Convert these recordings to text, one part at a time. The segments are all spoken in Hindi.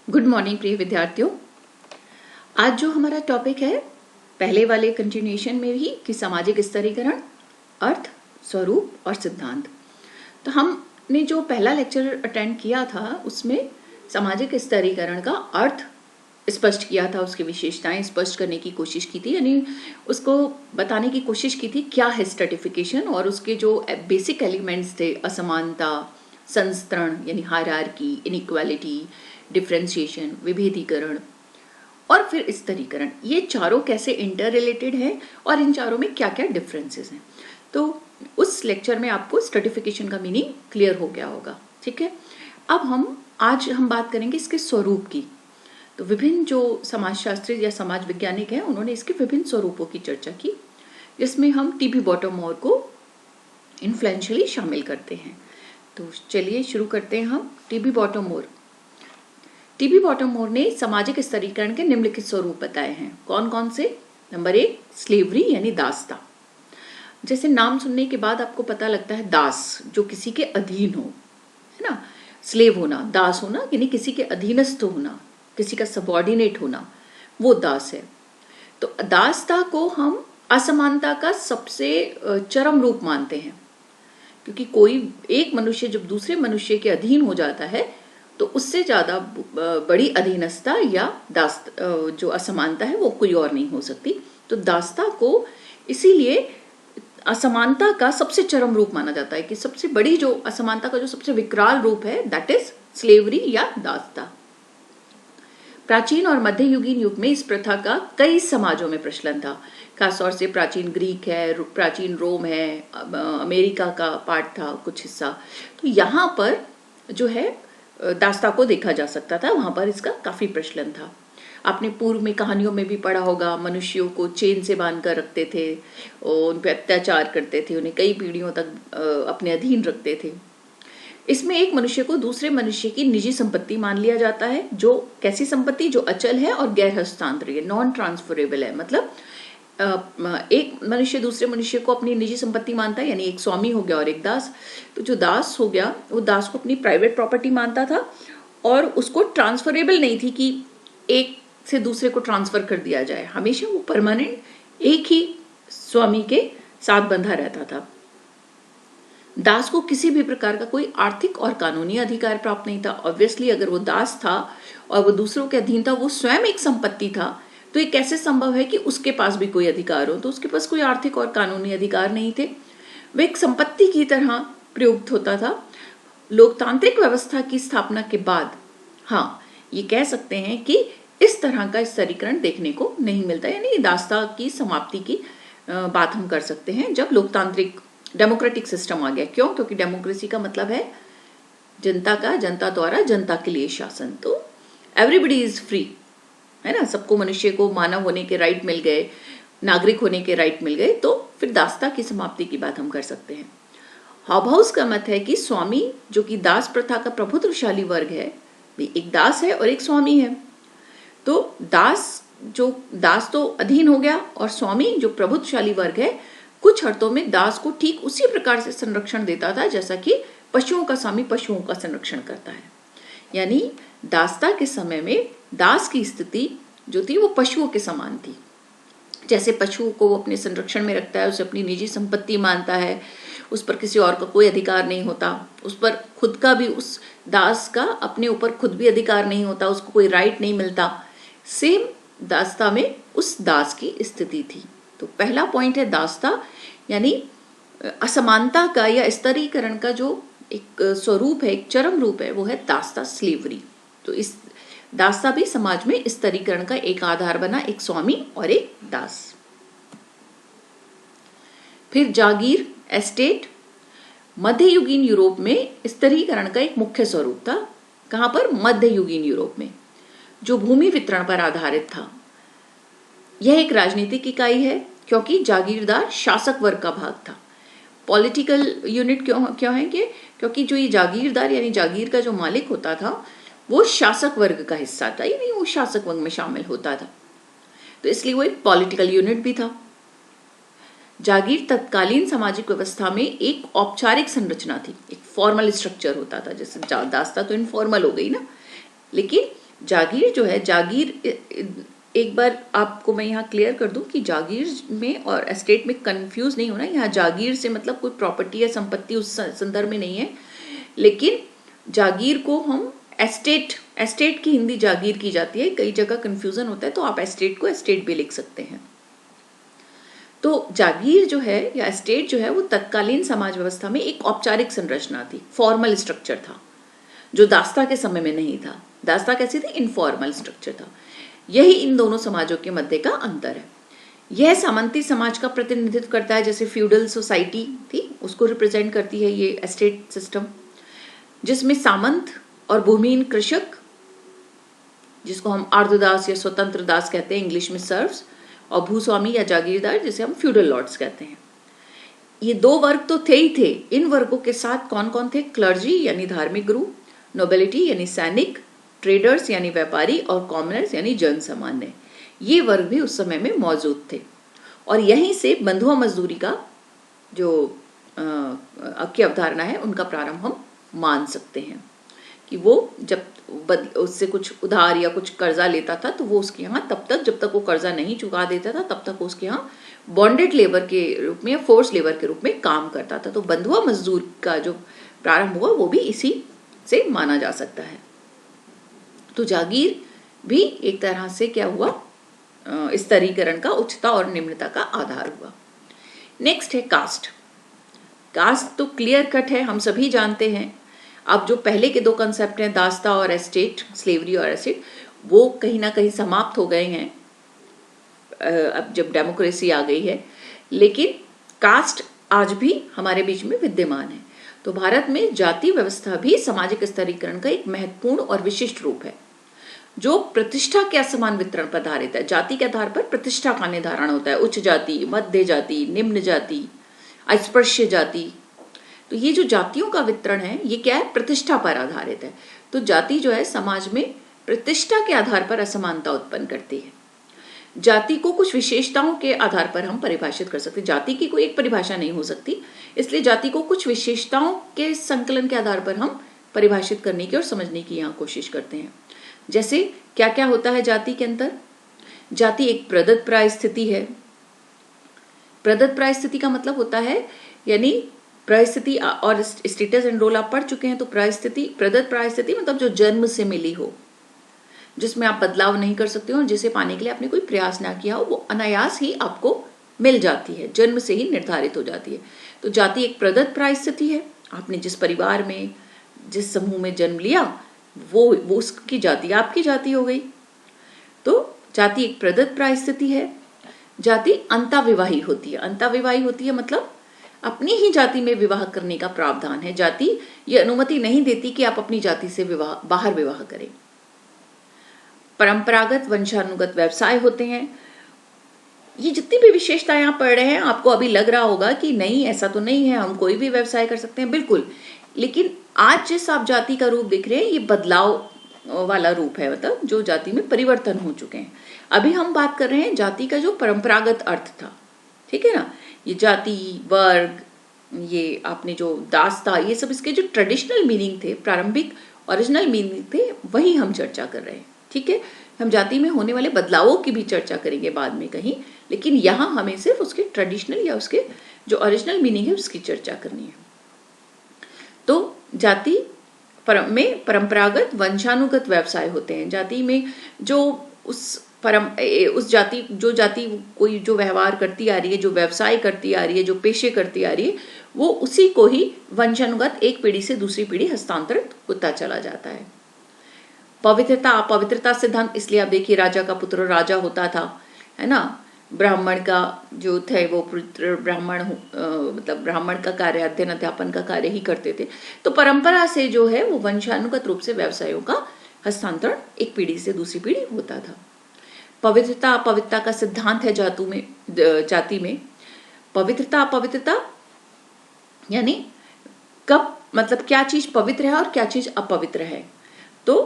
गुड मॉर्निंग प्रिय विद्यार्थियों। आज जो हमारा टॉपिक है पहले वाले कंटिन्यूएशन में ही कि सामाजिक स्तरीकरण, अर्थ, स्वरूप और सिद्धांत। तो हमने जो पहला लेक्चर अटेंड किया था उसमें सामाजिक स्तरीकरण का अर्थ स्पष्ट किया था, उसकी विशेषताएं स्पष्ट करने की कोशिश की थी, यानी उसको बताने की कोशिश की थी क्या है स्ट्रेटिफिकेशन और उसके जो बेसिक एलिमेंट्स थे, असमानता, संस्तरण यानी हायरार्की, इनइक्वालिटी, डिफ्रेंशिएशन, विभेदीकरण और फिर स्तरीकरण, ये चारों कैसे इंटर रिलेटेड है और इन चारों में क्या क्या डिफरेंसेस हैं। तो उस लेक्चर में आपको स्ट्रेटिफिकेशन का मीनिंग क्लियर हो गया होगा। ठीक है, अब आज हम बात करेंगे इसके स्वरूप की। तो विभिन्न जो समाजशास्त्री या समाज वैज्ञानिक हैं उन्होंने इसके विभिन्न स्वरूपों की चर्चा की, जिसमें हम टी बी बॉटममोर को इन्फ्लुएंशियली शामिल करते हैं। तो चलिए शुरू करते हैं हम। टी बी बॉटममोर ने सामाजिक स्तरीकरण के निम्नलिखित स्वरूप बताए हैं। कौन कौन से? नंबर 1, स्लेवरी यानी दासता। जैसे नाम सुनने के बाद आपको पता लगता है दास, जो किसी के अधीन हो, है ना। स्लेव होना, दास होना यानी किसी के अधीनस्थ होना, किसी का सबऑर्डिनेट होना, वो दास है। तो दासता को हम असमानता का सबसे चरम रूप मानते हैं, क्योंकि कोई एक मनुष्य जब दूसरे मनुष्य के अधीन हो जाता है तो उससे ज्यादा बड़ी अधीनस्था या जो असमानता है वो कोई और नहीं हो सकती। तो दासता को इसीलिए असमानता का सबसे चरम रूप माना जाता है कि सबसे बड़ी जो असमानता का जो सबसे विकराल रूप है दैट इज स्लेवरी या दासता। प्राचीन और मध्ययुगीन युग में इस प्रथा का कई समाजों में प्रचलन था। खासतौर से प्राचीन ग्रीक है, प्राचीन रोम है, अमेरिका का पार्ट था कुछ हिस्सा, तो यहाँ पर जो है दासता को देखा जा सकता था, वहां पर इसका काफी प्रचलन था। आपने पूर्व में कहानियों में भी पढ़ा होगा, मनुष्यों को चेन से बांध कर रखते थे, उन पर अत्याचार करते थे, उन्हें कई पीढ़ियों तक अपने अधीन रखते थे। इसमें एक मनुष्य को दूसरे मनुष्य की निजी संपत्ति मान लिया जाता है। जो कैसी संपत्ति? जो अचल है और गैर हस्तांतरणीय, नॉन ट्रांसफरेबल है। मतलब एक मनुष्य दूसरे मनुष्य को अपनी निजी संपत्ति मानता है, यानी एक स्वामी हो गया और एक दास। तो जो दास हो गया वो दास को अपनी प्राइवेट प्रॉपर्टी मानता था और उसको ट्रांसफरेबल नहीं थी कि एक से दूसरे को ट्रांसफर कर दिया जाए। हमेशा वो परमानेंट एक ही स्वामी के साथ बंधा रहता था। दास को किसी भी प्रकार का कोई आर्थिक और कानूनी अधिकार प्राप्त नहीं था। ऑब्वियसली अगर वो दास था और वो दूसरों के अधीन था, वो स्वयं एक संपत्ति था, तो ये कैसे संभव है कि उसके पास भी कोई अधिकार हो? तो उसके पास कोई आर्थिक और कानूनी अधिकार नहीं थे, वे एक संपत्ति की तरह प्रयुक्त होता था। लोकतांत्रिक व्यवस्था की स्थापना के बाद हाँ, ये कह सकते हैं कि इस तरह का स्तरीकरण देखने को नहीं मिलता, यानी दासता की समाप्ति की बात हम कर सकते हैं जब लोकतांत्रिक डेमोक्रेटिक सिस्टम आ गया। क्यों? क्योंकि डेमोक्रेसी का मतलब है जनता का, जनता द्वारा जनता के लिए शासन। तो एवरीबडी इज फ्री, है ना, सबको मनुष्य को मानव होने के राइट मिल गए, नागरिक होने के राइट मिल गए, तो फिर दासता की समाप्ति की बात हम कर सकते हैं। हॉबहाउस का मत है कि स्वामी जो कि दास प्रथा का प्रभुत्वशाली वर्ग है, एक दास है और एक स्वामी है। तो दास तो अधीन हो गया और स्वामी जो प्रभुत्वशाली वर्ग है कुछ अर्थों में दास को ठीक उसी प्रकार से संरक्षण देता था जैसा कि पशुओं का स्वामी पशुओं का संरक्षण करता है। यानी दासता के समय में दास की स्थिति जो थी वो पशुओं के समान थी। जैसे पशुओं को वो अपने संरक्षण में रखता है, उसे अपनी निजी संपत्ति मानता है, उस पर किसी और का कोई अधिकार नहीं होता, उस पर खुद का भी, उस दास का अपने ऊपर खुद भी अधिकार नहीं होता, उसको कोई राइट नहीं मिलता। सेम दासता में उस दास की स्थिति थी। तो पहला पॉइंट है दासता, यानी असमानता का या स्तरीकरण का जो एक स्वरूप है, एक चरम रूप है, वो है दासता, स्लेवरी। तो इस दासता भी समाज में स्तरीकरण का एक आधार बना, एक स्वामी और एक दास। फिर जागीर, एस्टेट, मध्ययुगीन यूरोप में स्तरीकरण का एक मुख्य स्वरूप था। कहां पर? मध्ययुगीन यूरोप में, जो भूमि वितरण पर आधारित था। यह एक राजनीतिक इकाई है क्योंकि जागीरदार शासक वर्ग का भाग था। पॉलिटिकल यूनिट क्यों है कि क्योंकि जो ये जागीरदार यानी जागीर का जो मालिक होता था वो शासक वर्ग का हिस्सा था, यानी वो शासक वर्ग में शामिल होता था, तो इसलिए वो एक पॉलिटिकल यूनिट भी था। जागीर तत्कालीन सामाजिक व्यवस्था में एक औपचारिक संरचना थी, एक फॉर्मल स्ट्रक्चर होता था। जैसे दासता तो इनफॉर्मल हो गई ना, लेकिन जागीर जो है, जागीर एक बार आपको मैं यहाँ क्लियर कर दूं कि जागीर में और एस्टेट में कंफ्यूज नहीं होना। यहाँ जागीर से मतलब कोई प्रॉपर्टी या संपत्ति उस संदर्भ में नहीं है, लेकिन जागीर को हम एस्टेट की हिंदी जागीर की जाती है। कई जगह कंफ्यूजन होता है, तो आप एस्टेट को एस्टेट भी लिख सकते हैं। तो जागीर जो है या एस्टेट जो है वो तत्कालीन समाज व्यवस्था में एक औपचारिक संरचना थी, फॉर्मल स्ट्रक्चर था, जो दास्ता के समय में नहीं था। दास्ता कैसी थी? इनफॉर्मल स्ट्रक्चर था। यही इन दोनों समाजों के मध्य का अंतर है। यह सामंती समाज का प्रतिनिधित्व करता है, जैसे फ्यूडल सोसाइटी थी उसको रिप्रेजेंट करती है ये एस्टेट सिस्टम, जिसमें सामंत और भूमिहीन कृषक, जिसको हम आर्द्रदास या स्वतंत्र दास कहते हैं इंग्लिश में, सर्व्स, और भूस्वामी या जागीरदार जिसे हम फ्यूडल लॉर्ड्स कहते हैं। ये दो वर्ग तो थे ही थे। इन वर्गों के साथ कौन कौन थे? क्लर्जी यानी धार्मिक गुरु, नोबिलिटी यानी सैनिक, ट्रेडर्स यानी व्यापारी, और कॉमनर्स यानी जन सामान्य। ये वर्ग भी उस समय में मौजूद थे, और यहीं से बंधुआ मजदूरी का जो की अवधारणा है उनका प्रारंभ हम मान सकते हैं कि वो जब उससे कुछ उधार या कुछ कर्जा लेता था तो वो उसके यहाँ तब तक, जब तक वो कर्जा नहीं चुका देता था तब तक उसके यहाँ बॉन्डेड लेबर के रूप में या फोर्स लेबर के रूप में काम करता था। तो बंधुआ मजदूर का जो प्रारंभ हुआ वो भी इसी से माना जा सकता है। तो जागीर भी एक तरह से क्या हुआ? स्तरीकरण का, उच्चता और निम्नता का आधार हुआ। नेक्स्ट है कास्ट। कास्ट तो क्लियर कट है, हम सभी जानते हैं। अब जो पहले के दो कंसेप्ट हैं, दास्ता और एस्टेट, स्लेवरी और एस्टेट, वो कहीं ना कहीं समाप्त हो गए हैं अब जब डेमोक्रेसी आ गई है, लेकिन कास्ट आज भी हमारे बीच में विद्यमान है। तो भारत में जाति व्यवस्था भी सामाजिक स्तरीकरण का एक महत्वपूर्ण और विशिष्ट रूप है, जो प्रतिष्ठा के असमान वितरण पर आधारित है। जाति के आधार पर प्रतिष्ठा का निर्धारण होता है, उच्च जाति, मध्य जाति, निम्न जाति, अस्पृश्य जाति। तो ये जो जातियों का वितरण है ये क्या है? प्रतिष्ठा पर आधारित है। तो जाति जो है समाज में प्रतिष्ठा के आधार पर असमानता उत्पन्न करती है। जाति को कुछ विशेषताओं के आधार पर हम परिभाषित कर सकते हैं। जाति की कोई एक परिभाषा नहीं हो सकती, इसलिए जाति को कुछ विशेषताओं के संकलन के आधार पर हम परिभाषित करने की और समझने की यहाँ कोशिश करते हैं। जैसे क्या क्या होता है जाति के अंदर? जाति एक प्रदत्त परिस्थिति है। प्रदत्त परिस्थिति का मतलब होता है, यानी परिस्थिति और स्टेटस एंड रोल आप पढ़ चुके हैं। तो परिस्थिति, प्रदत्त परिस्थिति मतलब जो जन्म से मिली हो, जिसमें आप बदलाव नहीं कर सकते हो, और जिसे पाने के लिए आपने कोई प्रयास ना किया हो, वो अनायास ही आपको मिल जाती है, जन्म से ही निर्धारित हो जाती है। तो जाति एक प्रदत्त परिस्थिति है। आपने जिस परिवार में, जिस समूह में जन्म लिया, वो उसकी जाति आपकी जाति हो गई। तो जाति एक प्रदत्त परिस्थिति है। जाति अंतःविवाही होती है। अंतःविवाही होती है मतलब अपनी ही जाति में विवाह करने का प्रावधान है। जाति ये अनुमति नहीं देती कि आप अपनी जाति से बाहर विवाह करें। परंपरागत वंशानुगत व्यवसाय होते हैं। ये जितनी भी विशेषताएं आप पढ़ रहे हैं, आपको अभी लग रहा होगा कि नहीं, ऐसा तो नहीं है, हम कोई भी व्यवसाय कर सकते हैं। बिल्कुल, लेकिन आज जिस आप जाति का रूप दिख रहे हैं ये बदलाव वाला रूप है, मतलब जो जाति में परिवर्तन हो चुके हैं। अभी हम बात कर रहे हैं जाति का जो परंपरागत अर्थ था, ठीक है ना। ये जाति, वर्ग, ये आपने जो दास्ता, ये सब इसके जो ट्रेडिशनल मीनिंग थे, प्रारंभिक ओरिजिनल मीनिंग थे, वही हम चर्चा कर रहे हैं, ठीक है। हम जाति में होने वाले बदलावों की भी चर्चा करेंगे बाद में कहीं, लेकिन यहाँ हमें सिर्फ उसके ट्रेडिशनल या उसके जो ओरिजिनल मीनिंग है उसकी चर्चा करनी है। तो जाति में परंपरागत वंशानुगत व्यवसाय होते हैं। जाति में जो उस जाति, जो जाति कोई जो व्यवहार करती आ रही है, जो व्यवसाय करती आ रही है, जो पेशे करती आ रही है, वो उसी को ही वंशानुगत एक पीढ़ी से दूसरी पीढ़ी हस्तांतरित होता चला जाता है। पवित्रता, अपवित्रता सिद्धांत, इसलिए आप देखिए राजा का पुत्र राजा होता था, है ना। ब्राह्मण का जो थे वो पुत्र ब्राह्मण, मतलब ब्राह्मण का कार्य अध्ययन अध्यापन का कार्य ही करते थे। तो परंपरा से जो है वो वंशानुगत रूप से व्यवसायों का हस्तांतरण एक पीढ़ी से दूसरी पीढ़ी होता था। पवित्रता अपवित्रता का सिद्धांत है जाति में। पवित्रता अपवित्रता यानी कब, मतलब क्या चीज पवित्र है और क्या चीज अपवित्र है। तो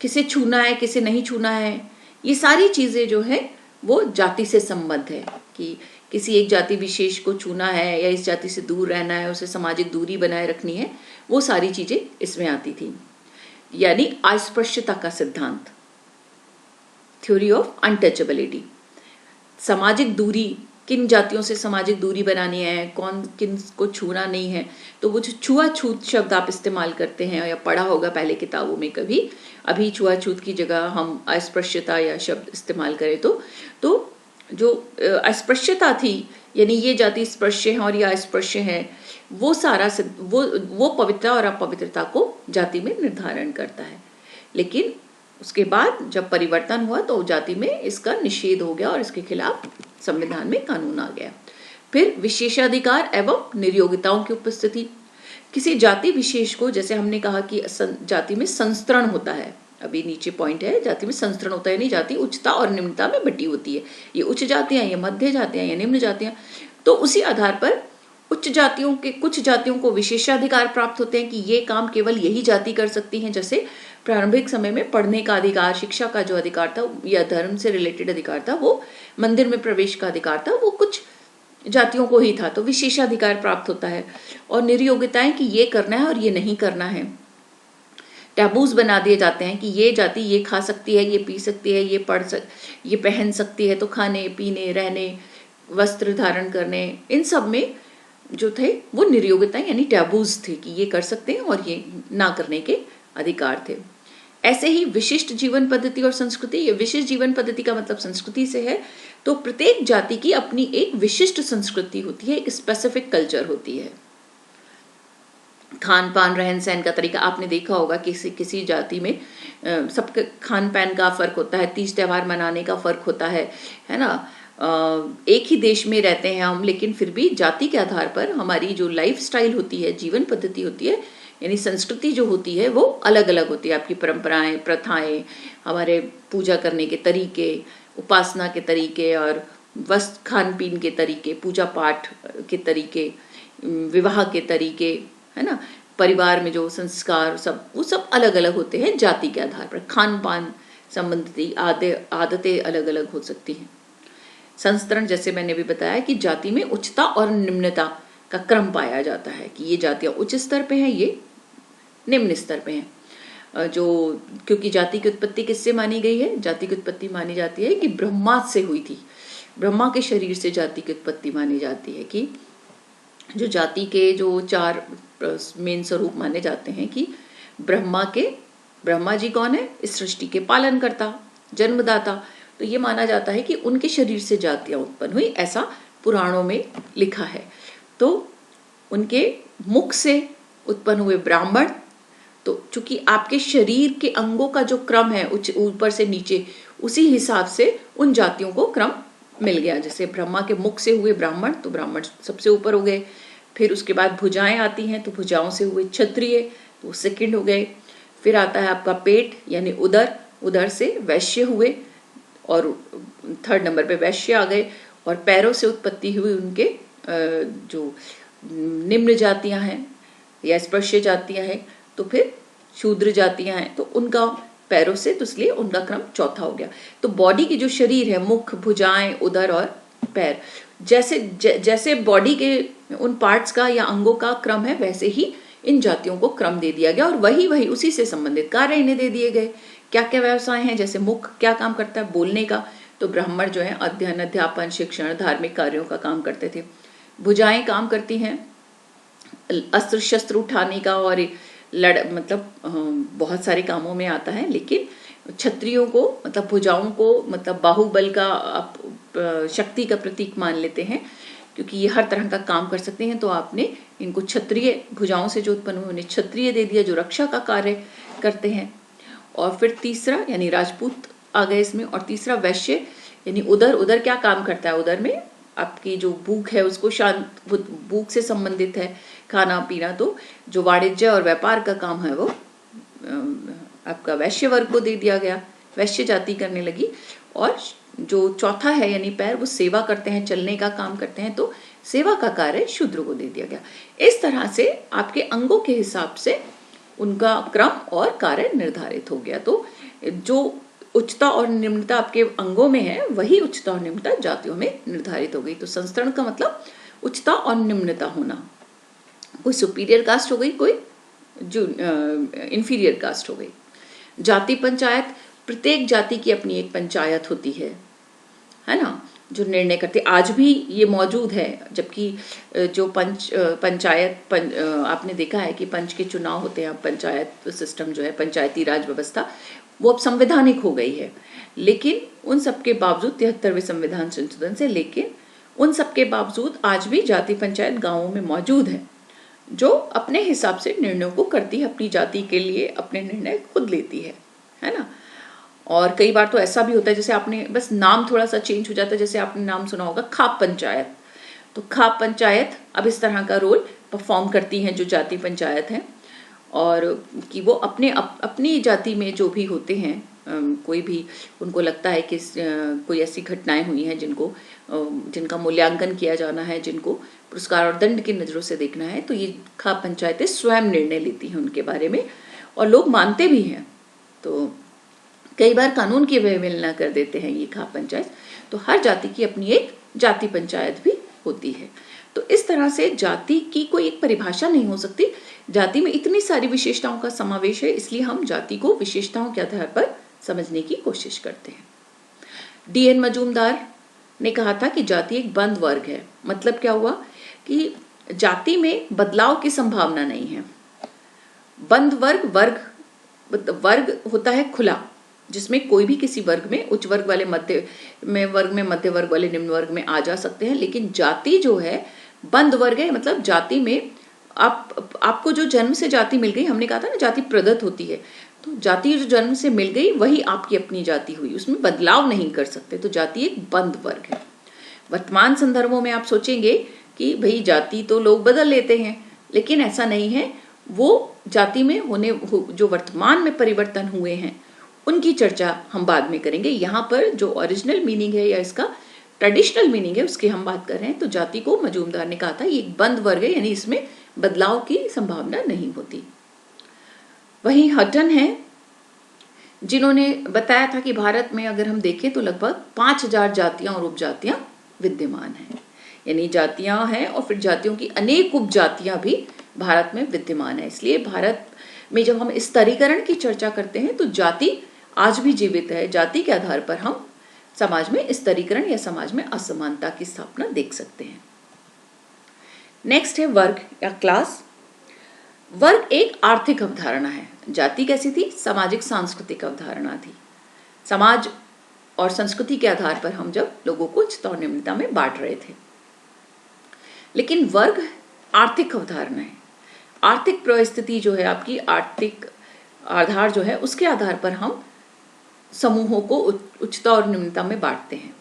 किसे छूना है, किसे नहीं छूना है, ये सारी चीजें जो है वो जाति से संबद्ध है कि किसी एक जाति विशेष को छूना है या इस जाति से दूर रहना है, उसे सामाजिक दूरी बनाए रखनी है, वो सारी चीजें इसमें आती थी। यानी अस्पृश्यता का सिद्धांत, थ्योरी ऑफ अनटचेबिलिटी। सामाजिक दूरी, किन जातियों से सामाजिक दूरी बनानी है, कौन किन को छूना नहीं है, तो वो जो छुआछूत शब्द आप इस्तेमाल करते हैं या पढ़ा होगा पहले किताबों में कभी, अभी छुआछूत की जगह हम अस्पृश्यता या शब्द इस्तेमाल करें तो जो अस्पृश्यता थी, यानी ये जाति स्पृश्य है और यह अस्पृश्य है, वो सारा वो पवित्रता और अपवित्रता को जाति में निर्धारण करता है। लेकिन उसके बाद जब परिवर्तन हुआ तो जाति में इसका निषेध हो गया और इसके खिलाफ संविधान में कानून आ गया। फिर विशेषाधिकार एवं निर्योग्यताओं की उपस्थिति। किसी जाति विशेष को, जैसे हमने कहा कि जाति में संस्तरण होता है, अभी नीचे पॉइंट है, जाति में संस्तरण होता है, यानी जाति उच्चता और निम्नता में बटी होती है। ये उच्च जातियां, ये मध्य जातियां, ये निम्न जातियां। तो उसी आधार पर उच्च जातियों के कुछ जातियों को विशेषाधिकार प्राप्त होते हैं कि ये काम केवल यही जाति कर सकती हैं। जैसे प्रारंभिक समय में पढ़ने का अधिकार, शिक्षा का जो अधिकार था या धर्म से रिलेटेड अधिकार था, वो मंदिर में प्रवेश का अधिकार था, वो कुछ जातियों को ही था, तो विशेषाधिकार प्राप्त होता है। और निर्योग्यताएं कि ये करना है और ये नहीं करना है। टैबूज बना दिए जाते हैं कि ये जाति ये खा सकती है, ये पी सकती है, ये पहन सकती है, तो खाने पीने, रहने, वस्त्र धारण करने, इन सब में जो थे वो निर्योग्यताएं यानी टैबूज थे कि ये कर सकते हैं और ये ना करने के अधिकार थे। ऐसे ही विशिष्ट जीवन पद्धति और संस्कृति। ये विशिष्ट जीवन पद्धति का मतलब संस्कृति से है, तो प्रत्येक जाति की अपनी एक विशिष्ट संस्कृति होती है, एक स्पेसिफिक कल्चर होती है। खान पान, रहन सहन का तरीका आपने देखा होगा, किसी जाति में सबके खान पान का फर्क होता है, तीज त्योहार मनाने का फर्क होता है ना। एक ही देश में रहते हैं हम, लेकिन फिर भी जाति के आधार पर हमारी जो लाइफ स्टाइल होती है, जीवन पद्धति होती है, यानी संस्कृति जो होती है वो अलग अलग होती है। आपकी परंपराएं, प्रथाएं, हमारे पूजा करने के तरीके, उपासना के तरीके और वस्त्र खान पीन के तरीके, पूजा पाठ के तरीके, विवाह के तरीके, है ना, परिवार में जो संस्कार, सब वो सब अलग अलग होते हैं जाति के आधार पर। खान पान संबंधी आदतें अलग अलग हो सकती हैं। संस्तरण, जैसे मैंने भी बताया कि जाति में उच्चता और निम्नता का क्रम पाया जाता है कि ये जातियां उच्च स्तर पे हैं, ये निम्न स्तर पे हैं। जो क्योंकि जाति की उत्पत्ति किससे मानी गई है? जाति की उत्पत्ति मानी जाती है कि ब्रह्मा से हुई थी। ब्रह्मा के शरीर से जाति की उत्पत्ति मानी जाती है कि जो जाति के जो 4 मेन स्वरूप माने जाते हैं कि ब्रह्मा जी कौन है? इस सृष्टि के पालन करता, जन्मदाता। तो ये माना जाता है कि उनके शरीर से जातियां उत्पन्न हुई, ऐसा पुराणों में लिखा है। तो उनके मुख से उत्पन्न हुए ब्राह्मण, तो चूंकि आपके शरीर के अंगों का जो क्रम है ऊपर से नीचे, उसी हिसाब से उन जातियों को क्रम मिल गया। जैसे ब्रह्मा के मुख से हुए ब्राह्मण, तो ब्राह्मण सबसे ऊपर हो गए। फिर उसके बाद भुजाएं आती हैं, तो भुजाओं से हुए क्षत्रिय, तो वो सेकंड हो गए। फिर आता है आपका पेट यानी उदर से वैश्य हुए और 3rd नंबर पे वैश्य आ गए। और पैरों से उत्पत्ति हुई उनके जो निम्न जातियां हैं या स्पर्श्य जातियां हैं, तो फिर शूद्र जातियां हैं, तो उनका पैरों से, तो इसलिए उनका क्रम चौथा हो गया। तो बॉडी की जो शरीर है, मुख, भुजाएं, उदर और पैर, जैसे बॉडी के उन पार्ट्स का या अंगों का क्रम है, वैसे ही इन जातियों को क्रम दे दिया गया और वही उसी से संबंधित कार्य इन्हें दे दिए गए। क्या क्या व्यवसाय हैं? जैसे मुख क्या काम करता है? बोलने का, तो ब्राह्मण जो है अध्ययन, अध्यापन, शिक्षण, धार्मिक कार्यों का काम करते थे। भुजाएं काम करती हैं अस्त्र शस्त्र उठाने का और मतलब बहुत सारे कामों में आता है। लेकिन क्षत्रियों को, मतलब भुजाओं को, मतलब बाहुबल का शक्ति का प्रतीक मान लेते हैं, क्योंकि ये हर तरह का काम कर सकते हैं। तो आपने इनको क्षत्रिय, भुजाओं से जो उत्पन्न हुए उन्हें क्षत्रिय दे दिया, जो रक्षा का कार्य करते हैं। और फिर तीसरा यानी राजपूत आ गए इसमें, और तीसरा वैश्य यानी उदर क्या काम करता है? उदर में आपकी जो भूख है उसको शांत, भूख से संबंधित है खाना पीना। तो जो वाणिज्य और व्यापार का काम है वो आपका वैश्य वर्ग को दे दिया गया, वैश्य जाति करने लगी। और जो चौथा है यानी पैर, वो सेवा करते हैं, चलने का काम करते हैं, तो सेवा का कार्य शूद्र को दे दिया गया। इस तरह से आपके अंगों के हिसाब से उनका क्रम और कार्य निर्धारित हो गया। तो जो उच्चता और निम्नता आपके अंगों में है, वही उच्चता और निम्नता जातियों में निर्धारित हो गई। तो संस्तरण का मतलब उच्चता और निम्नता होना। कोई सुपीरियर कास्ट हो गई, कोई जो इंफीरियर कास्ट हो गई। जाति पंचायत, प्रत्येक जाति की अपनी एक पंचायत होती है ना, जो निर्णय करते। आज भी ये मौजूद है, जबकि जो पंचायत आपने देखा है कि पंच के चुनाव होते हैं, पंचायत सिस्टम जो है, पंचायती राज व्यवस्था, वो अब संवैधानिक हो गई है। लेकिन उन सब के बावजूद 73वें संविधान संशोधन से लेकिन उन सब के बावजूद आज भी जाति पंचायत गांवों में मौजूद है, जो अपने हिसाब से निर्णयों को करती है, अपनी जाति के लिए अपने निर्णय खुद लेती है ना। और कई बार तो ऐसा भी होता है, जैसे आपने बस नाम थोड़ा सा चेंज हो जाता है, जैसे आपने नाम सुना होगा खाप पंचायत, तो खाप पंचायत अब इस तरह का रोल परफॉर्म करती हैं जो जाति पंचायत हैं, और कि वो अपनी जाति में जो भी होते हैं, कोई भी उनको लगता है कि कोई ऐसी घटनाएं हुई हैं जिनका मूल्यांकन किया जाना है, जिनको पुरस्कार और दंड की नज़रों से देखना है, तो ये खाप पंचायतें स्वयं निर्णय लेती हैं उनके बारे में, और लोग मानते भी हैं। तो कई बार कानून की अवहेलना कर देते हैं ये खाप पंचायत। तो हर जाति की अपनी एक जाति पंचायत भी होती है। तो इस तरह से जाति की कोई एक परिभाषा नहीं हो सकती, जाति में इतनी सारी विशेषताओं का समावेश है, इसलिए हम जाति को विशेषताओं के आधार पर समझने की कोशिश करते हैं। D.N. मजूमदार ने कहा था कि जाति एक बंद वर्ग है। मतलब क्या हुआ कि जाति में बदलाव की संभावना नहीं है। बंद वर्ग होता है खुला, जिसमें कोई भी किसी वर्ग में, उच्च वर्ग वाले मध्य वर्ग वाले निम्न वर्ग में आ जा सकते हैं। लेकिन जाति जो है बंद वर्ग है, मतलब जाति में आपको जो जन्म से जाति मिल गई, हमने कहा था ना जाति प्रदत्त होती है, तो जाति जो जन्म से मिल गई वही आपकी अपनी जाति हुई, उसमें बदलाव नहीं कर सकते। तो जाति एक बंद वर्ग है। वर्तमान संदर्भों में आप सोचेंगे कि भाई जाति तो लोग बदल लेते हैं, लेकिन ऐसा नहीं है। वो जाति में जो वर्तमान में परिवर्तन हुए हैं उनकी चर्चा हम बाद में करेंगे। यहाँ पर जो ओरिजिनल मीनिंग है या इसका ट्रेडिशनल मीनिंग है उसकी हम बात कर रहे हैं। तो जाति को मजूमदार ने कहा था ये एक बंद वर्ग है, यानी इसमें बदलाव की संभावना नहीं होती। वहीं हटन है जिन्होंने बताया था कि भारत में अगर हम देखें तो लगभग 5000 जातियां और उपजातियां विद्यमान हैं, यानी जातियां हैं और फिर जातियों की अनेक उपजातियां भी भारत में विद्यमान है। इसलिए भारत में जब हम स्तरीकरण की चर्चा करते हैं तो जाति आज भी जीवित है। जाति के आधार पर हम समाज में स्तरीकरण या समाज में असमानता की स्थापना देख सकते हैं। नेक्स्ट है वर्ग या क्लास। वर्ग एक आर्थिक अवधारणा है। जाति कैसी थी? सामाजिक सांस्कृतिक अवधारणा थी। समाज और संस्कृति के आधार पर हम जब लोगों को उच्चता और निम्नता में बांट रहे थे। लेकिन वर्ग आर्थिक अवधारणा है। आर्थिक परिस्थिति जो है आपकी, आर्थिक आधार जो है, उसके आधार पर हम समूहों को उच्चता और निम्नता में बांटते हैं।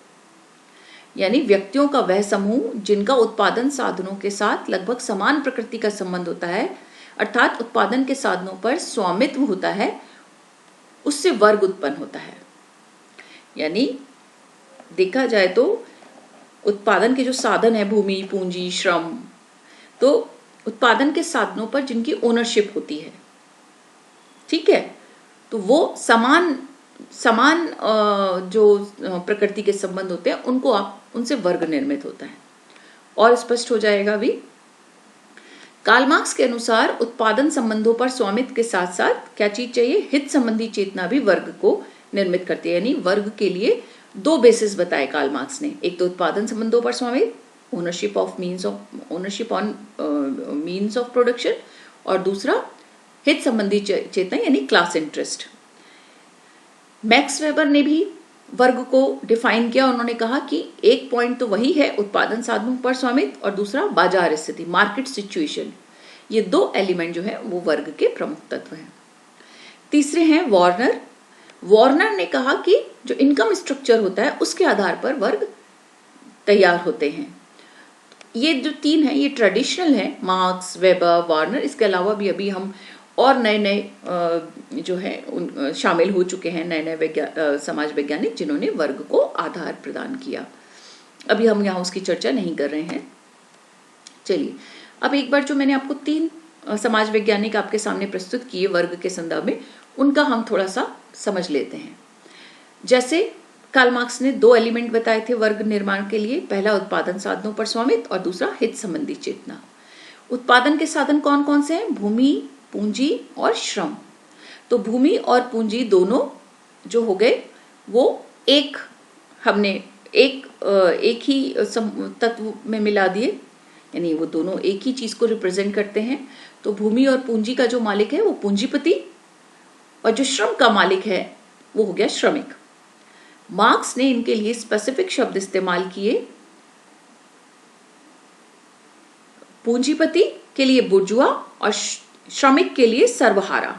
यानी व्यक्तियों का वह समूह जिनका उत्पादन साधनों के साथ लगभग समान प्रकृति का संबंध होता है, अर्थात उत्पादन के साधनों पर स्वामित्व होता है, उससे वर्ग उत्पन्न होता है। यानी देखा जाए तो उत्पादन के जो साधन है, भूमि, पूंजी, श्रम, तो उत्पादन के साधनों पर जिनकी ओनरशिप होती है, ठीक है, तो वो समान जो प्रकृति के संबंध होते हैं उनको उनसे वर्ग निर्मित होता है। और स्पष्ट हो जाएगा भी, कार्ल मार्क्स के अनुसार उत्पादन संबंधों पर स्वामित्व के साथ साथ क्या चीज चाहिए? हित संबंधी चेतना भी वर्ग को निर्मित करती है। यानी वर्ग के लिए दो बेसिस बताए कार्ल मार्क्स ने। एक तो उत्पादन संबंधों पर स्वामित्व, ownership on means of production, और दूसरा हित संबंधी चेतना यानी क्लास इंटरेस्ट। मैक्स वेबर ने भी वर्ग को डिफाइन किया। उन्होंने कहा कि एक पॉइंट तो वही है उत्पादन साधनों पर स्वामित्व, और दूसरा बाजार स्थिति, मार्केट सिचुएशन। ये दो एलिमेंट जो है वो वर्ग के प्रमुख तत्व हैं। तीसरे हैं वार्नर। वार्नर ने कहा कि जो इनकम स्ट्रक्चर होता है उसके आधार पर वर्ग तैयार होते हैं। ये जो तीन है ये ट्रेडिशनल है, मार्क्स, वेबर, वार्नर। इसके अलावा भी अभी हम और नए जो है शामिल हो चुके हैं, नए समाज वैज्ञानिक जिन्होंने वर्ग को आधार प्रदान किया। अभी हम यहाँ उसकी चर्चा नहीं कर रहे हैं। चलिए अब एक बार जो मैंने आपको 3 समाज वैज्ञानिक आपके सामने प्रस्तुत किए वर्ग के संदर्भ में, उनका हम थोड़ा सा समझ लेते हैं। जैसे कार्ल मार्क्स ने 2 एलिमेंट बताए थे वर्ग निर्माण के लिए। पहला उत्पादन साधनों पर स्वामित्व और दूसरा हित संबंधी चेतना। उत्पादन के साधन कौन कौन से हैं? भूमि, पूंजी और श्रम। तो भूमि और पूंजी दोनों जो हो गए वो एक, हमने एक ही तत्व में मिला दिए, यानी वो दोनों एक ही चीज को रिप्रेजेंट करते हैं। तो भूमि और पूंजी का जो मालिक है वो पूंजीपति, और जो श्रम का मालिक है वो हो गया श्रमिक। मार्क्स ने इनके लिए स्पेसिफिक शब्द इस्तेमाल किए। पूंजीपति के लिए बुर्जुआ और श्रमिक के लिए सर्वहारा।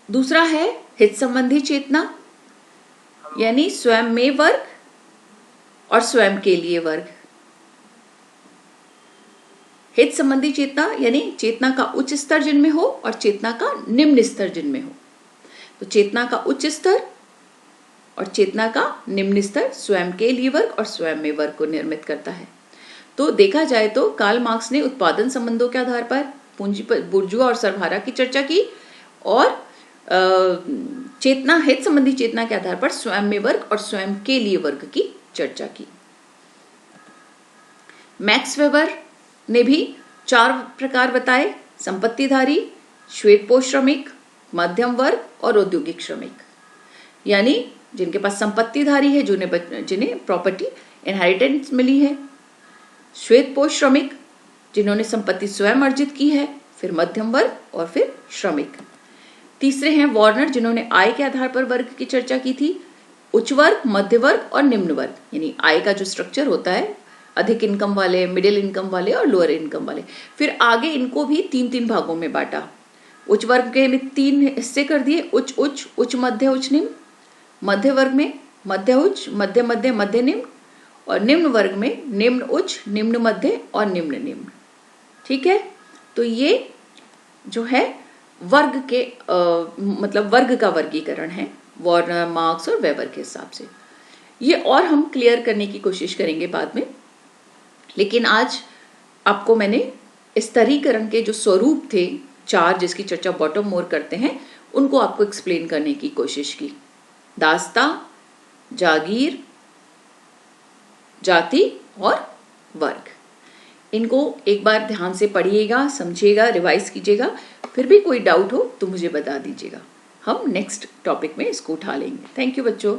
दूसरा है हित संबंधी चेतना, यानी स्वयं में वर्ग और स्वयं के लिए वर्ग। हित संबंधी चेतना यानी चेतना का उच्च स्तर जिनमें हो और चेतना का निम्न स्तर जिनमें हो। तो चेतना का उच्च स्तर और चेतना का निम्न स्तर स्वयं के लिए वर्ग और स्वयं में वर्ग को निर्मित करता है। तो देखा जाए तो कार्ल मार्क्स ने उत्पादन संबंधों के आधार पर पूंजी पर बुर्जुआ और सर्वहारा की चर्चा की, और चेतना हित संबंधी चेतना के आधार पर स्वयं में वर्ग और स्वयं के लिए वर्ग की चर्चा की। मैक्स वेबर ने भी 4 प्रकार बताए: संपत्तिधारी, श्वेतपोश श्रमिक, मध्यम वर्ग और औद्योगिक श्रमिक। यानी जिनके पास संपत्तिधारी है, जिन्हें प्रॉपर्टी इनहेरिटेंस मिली है, श्वेतपोश श्रमिक जिन्होंने संपत्ति स्वयं अर्जित की है, फिर मध्यम वर्ग और फिर श्रमिक। तीसरे हैं वार्नर, जिन्होंने आय के आधार पर वर्ग की चर्चा की थी: उच्च वर्ग, मध्य वर्ग और निम्न वर्ग। यानी आय का जो स्ट्रक्चर होता है, अधिक इनकम वाले, मिडिल इनकम वाले और लोअर इनकम वाले। फिर आगे इनको भी 3-3 भागों में बांटा। उच्च वर्ग के में 3 हिस्से कर दिए: उच्च उच्च, उच्च मध्य, उच्च निम्न। मध्य वर्ग में मध्य उच्च, मध्य मध्य, मध्य निम्न। और निम्न वर्ग में निम्न उच्च, निम्न मध्य और निम्न निम्न। ठीक है, तो ये जो है वर्ग के मतलब वर्ग का वर्गीकरण है वार्नर, मार्क्स और वेबर के हिसाब से। ये और हम क्लियर करने की कोशिश करेंगे बाद में, लेकिन आज आपको मैंने स्तरीकरण के जो स्वरूप थे 4, जिसकी चर्चा बॉटम मोर करते हैं, उनको आपको एक्सप्लेन करने की कोशिश की: दास्ता, जागीर, जाति और वर्ग। इनको एक बार ध्यान से पढ़िएगा, समझिएगा, रिवाइज कीजिएगा। फिर भी कोई डाउट हो तो मुझे बता दीजिएगा, हम नेक्स्ट टॉपिक में इसको उठा लेंगे। थैंक यू बच्चों।